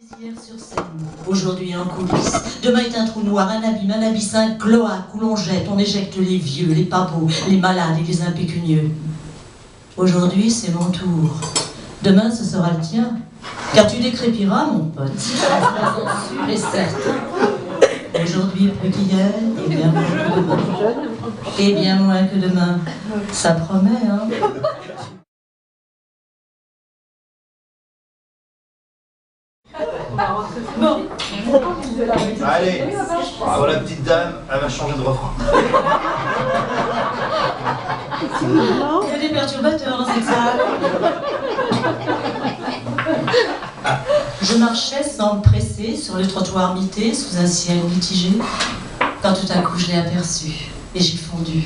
Hier sur scène, aujourd'hui en coulisses, demain est un trou noir, un abîme, un cloaque où l'on jette, on éjecte les vieux, les pas beaux, les malades et les impécunieux. Aujourd'hui c'est mon tour, demain ce sera le tien, car tu décrépiras mon pote, sûr et certain. Aujourd'hui plus qu'hier, et bien moins que demain. Et bien moins que demain, ça promet, hein. Bon. Allez, bravo la petite dame, elle va changer de refrain. Il y a des perturbateurs dans cette salle. Je marchais sans me presser sur le trottoir mité sous un ciel mitigé, quand tout à coup je l'ai aperçu et j'ai fondu.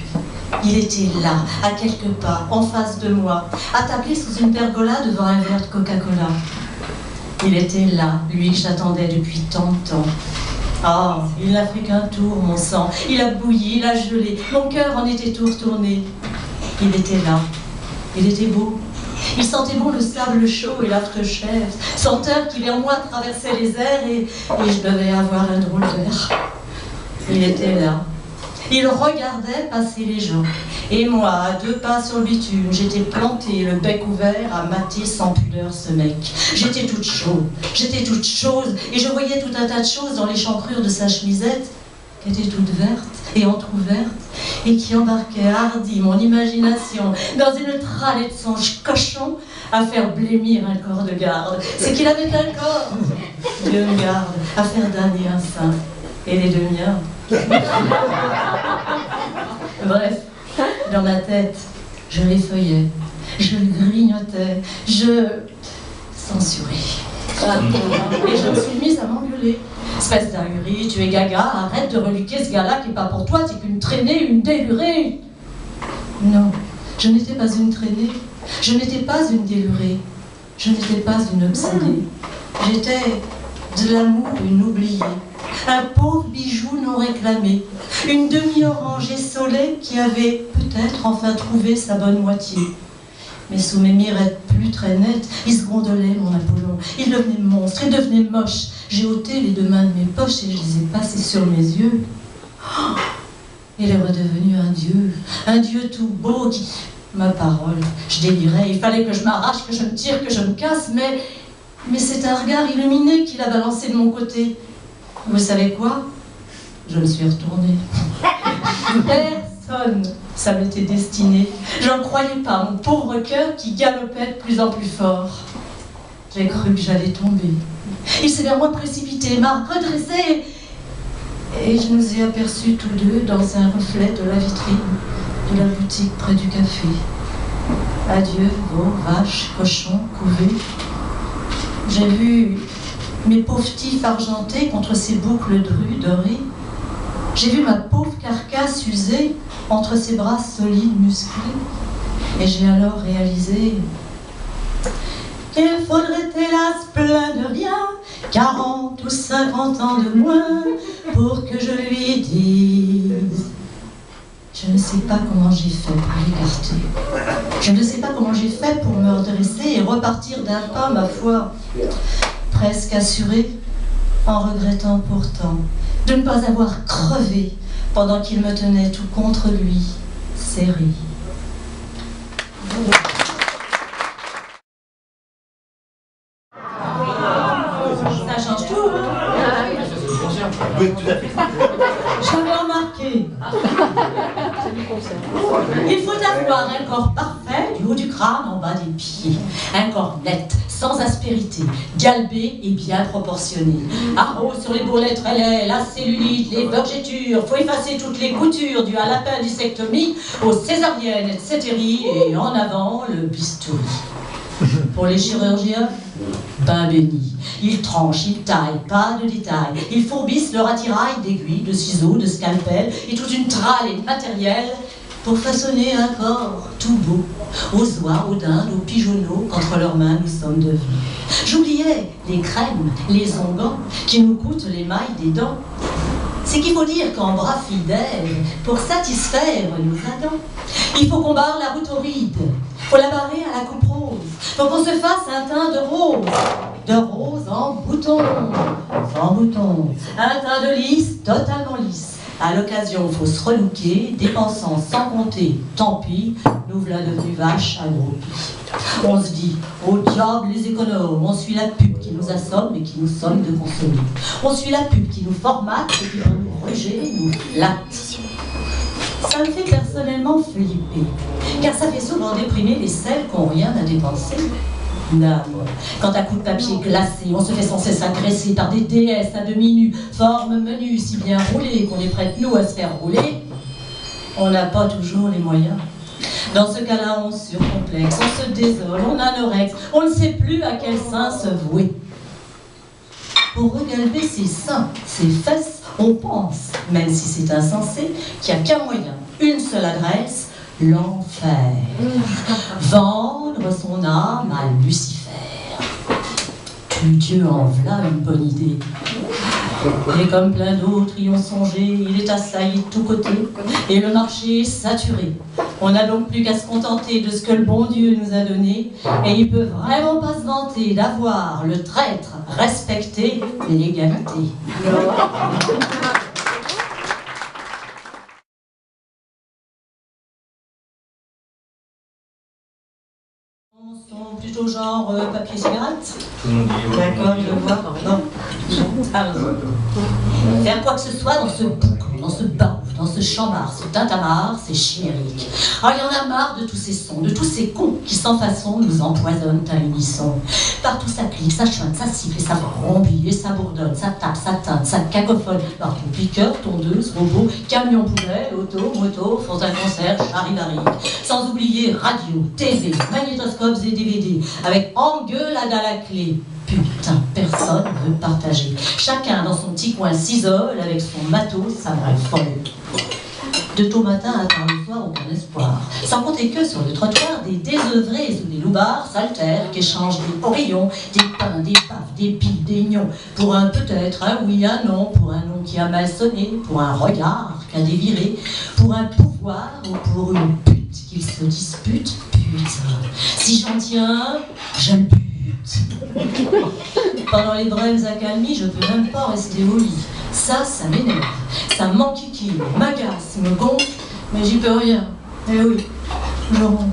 Il était là, à quelques pas, en face de moi, attablé sous une pergola devant un verre de Coca-Cola. Il était là, lui que j'attendais depuis tant de temps. Ah, il n'a fait qu'un tour, mon sang. Il a bouilli, il a gelé. Mon cœur en était tout retourné. Il était là. Il était beau. Il sentait bon le sable chaud et l'aftershave, senteur qui vers moi traversait les airs et je devais avoir un drôle d'air. Il était là. Il regardait passer les gens. Et moi, à 2 pas sur le bitume, j'étais plantée, le bec ouvert, à mater sans pudeur ce mec. J'étais toute chaude, j'étais toute chose, et je voyais tout un tas de choses dans l'échancrure de sa chemisette, qui était toute verte et entr'ouverte, et qui embarquait hardi mon imagination dans une tralée de songes cochons à faire blêmir un corps de garde. C'est qu'il avait un corps, Dieu me garde, à faire damner un sein, et les deux miens. Bref, dans ma tête, je l'effeuillais, je le grignotais, je censurais. Et je me suis mise à m'engueuler. Espèce d'ahuri, tu es gaga, arrête de reliquer ce gars-là qui est pas pour toi, t'es qu'une traînée, une délurée. Non, je n'étais pas une traînée, je n'étais pas une délurée, je n'étais pas une obsédée. J'étais de l'amour, une oubliée. Un pauvre bijou non réclamé, une demi-orange essolée qui avait peut-être enfin trouvé sa bonne moitié. Mais sous mes mirettes plus très nettes, il se gondolait mon Apollon. Il devenait monstre, il devenait moche. J'ai ôté les 2 mains de mes poches et je les ai passées sur mes yeux. Oh, il est redevenu un dieu tout beau qui... Ma parole, je délirais, il fallait que je m'arrache, que je me tire, que je me casse, mais c'est un regard illuminé qu'il a balancé de mon côté. Vous savez quoi? Je me suis retournée. Personne, ça m'était destiné. J'en croyais pas, mon pauvre cœur qui galopait de plus en plus fort. J'ai cru que j'allais tomber. Il s'est vers moi précipité, m'a redressé, et je nous ai aperçus tous deux dans un reflet de la vitrine de la boutique près du café. Adieu, veaux, vaches, cochons, couvées. J'ai vu mes pauvres tifs argentés contre ces boucles de rue dorées. J'ai vu ma pauvre carcasse usée entre ses bras solides, musclés. Et j'ai alors réalisé qu'il faudrait hélas plein de rien, 40 ou 50 ans de moins, pour que je lui dise. Je ne sais pas comment j'ai fait pour l'écarter. Je ne sais pas comment j'ai fait pour me redresser et repartir d'un pas, ma foi, presque assuré, en regrettant pourtant de ne pas avoir crevé pendant qu'il me tenait tout contre lui, serré. Ça change tout, hein? Oui, tout à fait. J'avais remarqué. Il faut avoir un corps parfait du haut du crâne en bas des pieds. Un corps net, sans aspérité, galbé et bien proportionné. Haro sur les bourrelets très laids, la cellulite, les vergetures. Faut effacer toutes les coutures dues à l'appendicectomie, aux césariennes, etc. Et en avant, le bistouri. Pour les chirurgiens, pain béni. Ils tranchent, ils taillent, pas de détails. Ils fourbissent leur attirail d'aiguilles, de ciseaux, de scalpels et toute une tralée de matériel pour façonner un corps tout beau, aux oies, aux dindes, aux pigeonneaux qu'entre leurs mains nous sommes devenus. J'oubliais les crèmes, les onguents qui nous coûtent les mailles des dents. C'est qu'il faut dire qu'en bras fidèles, pour satisfaire nos Adams, il faut qu'on barre la route aux rides, faut la barrer à la coupe rose, faut qu'on se fasse un teint de rose. de rose en bouton, sans bouton, un teint de lisse totalement lisse. À l'occasion, faut se relooker, dépensant sans compter, tant pis, nous voilà devenus vaches agroupies. On se dit, au diable les économes, on suit la pub qui nous assomme et qui nous somme de consommer. On suit la pub qui nous formate et qui va nous rejeter, nous flatte. Ça me fait personnellement flipper, car ça fait souvent déprimer les celles qui n'ont rien à dépenser. Dame, quand à coups de papier glacé, on se fait sans cesse agresser par des déesses à demi nues, formes menues si bien roulées qu'on est prête nous à se faire rouler, on n'a pas toujours les moyens. Dans ce cas-là, on surcomplexe, on se désole, on anorexe, on ne sait plus à quel sein se vouer. Pour regalber ses seins, ses fesses, on pense, même si c'est insensé, qu'il n'y a qu'un moyen, une seule adresse, l'enfer. Vendre son âme à Lucifer. Dieu en v'là une bonne idée. Et comme plein d'autres y ont songé, il est assailli de tous côtés, et le marché est saturé. On n'a donc plus qu'à se contenter de ce que le bon Dieu nous a donné, et il peut vraiment pas se vanter d'avoir, le traître, respecté l'égalité. Plutôt genre papier cigarette. Tout le monde dit D'accord, je vois. Non. Alors, faire quoi que ce soit dans ce boucan, dans ce baouf, dans ce chambard, ce tintamarre, c'est chimérique. Ah, il y en a marre de tous ces sons, de tous ces cons qui sans façon nous empoisonnent à l'unisson. Partout ça clique, ça chante, ça siffle, et ça vrombit, et ça bourdonne, ça tape, ça teinte, ça cacophone. Partout piqueur, tondeuse, robot, camion poubelle, auto, moto, font un concert charivari. Sans oublier radio, TV, magnétoscopes et DVD, avec engueulade à la clé. Putain, personne ne veut partager. Chacun dans son petit coin s'isole avec son matos, sa vraie folle. De tôt matin à tard le soir, aucun espoir. Sans compter que sur le trottoir, des désœuvrés ou des loupards s'altèrent, qui échangent des oreillons, des pains, des baffes, des piles, des nions. Pour un peut-être, un oui, un non, pour un non qui a mal sonné, pour un regard qui a déviré, pour un pouvoir ou pour une pute qu'ils se disputent. Putain, si j'en tiens, je le bute. Pendant les brèves accalmies, je peux même pas rester au lit. Ça m'énerve, ça m'enquiquine, m'agace, me gonfle, mais j'y peux rien. Eh oui, je ronfle.